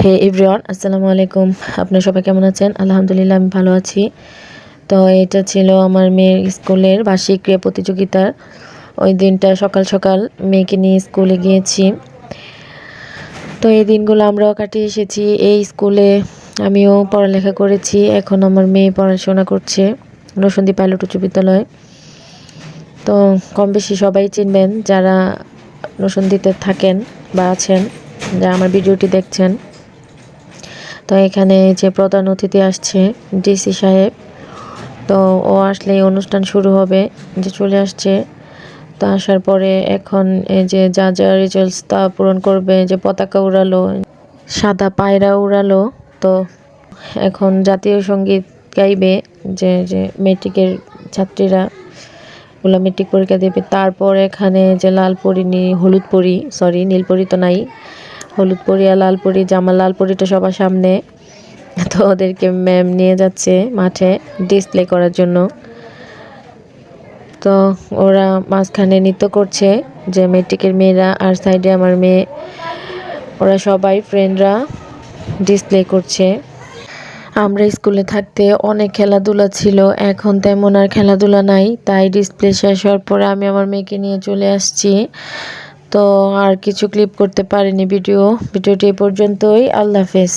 হে everyone, আসসালামু আলাইকুম। আপনারা সবাই কেমন আছেন? আলহামদুলিল্লাহ আমি ভালো আছি। তো এটা ছিল আমার মেয়ের স্কুলের বার্ষিক ক্রীড়া প্রতিযোগিতার ওই দিনটা সকাল সকাল মেয়েকে নিয়ে স্কুলে গিয়েছি। তো এই দিনগুলো আমরাও কাটিয়ে এসেছি এই স্কুলে। আমিও পড়ালেখা করেছি, এখন আমার মেয়ে পড়াশোনা করছে নরসিংদী পাইলট উচ্চ বিদ্যালয়। তো কম বেশি সবাই চিনবেন যারা নরসিংদীতে থাকেন বা আছেন, যারা আমার ভিডিওটি দেখছেন। তো এখানে যে প্রধান অতিথি আসছে ডিসি সাহেব, তো ও আসলে অনুষ্ঠান শুরু হবে, যে চলে আসছে। তো আসার পরে এখন এই যে যা যা রেজাল্টস তা পূরণ করবে, যে পতাকা উড়ালো, সাদা পায়রা উড়ালো। তো এখন জাতীয় সঙ্গীত গাইবে, যে যে মেট্রিকের ছাত্রীরা ওগুলো মেট্রিক পরীক্ষা দেবে। তারপর এখানে যে লাল পরি হলুদ পরি, সরি নীল পরি তো নাই, হলুদ পরি আর লাল পরি, জামা লাল পরিটা সবার সামনে। তো ওদেরকে ম্যাম নিয়ে যাচ্ছে মাঠে ডিসপ্লে করার জন্য। তো ওরা মাঝখানে নৃত্য করছে, যে মেট্রিকের মেয়েরা, আর সাইডে আমার মেয়ে, ওরা সবাই ফ্রেন্ডরা ডিসপ্লে করছে। আমরা স্কুলে থাকতে অনেক খেলাধুলা ছিল, এখন তেমন আর খেলাধুলা নাই। তাই ডিসপ্লে শেষ হওয়ার পরে আমি আমার মেয়েকে নিয়ে চলে আসছি। তো আর কিছু ক্লিপ করতে পারিনি। ভিডিওটি এ পর্যন্তই। আল্লাহ হাফেজ।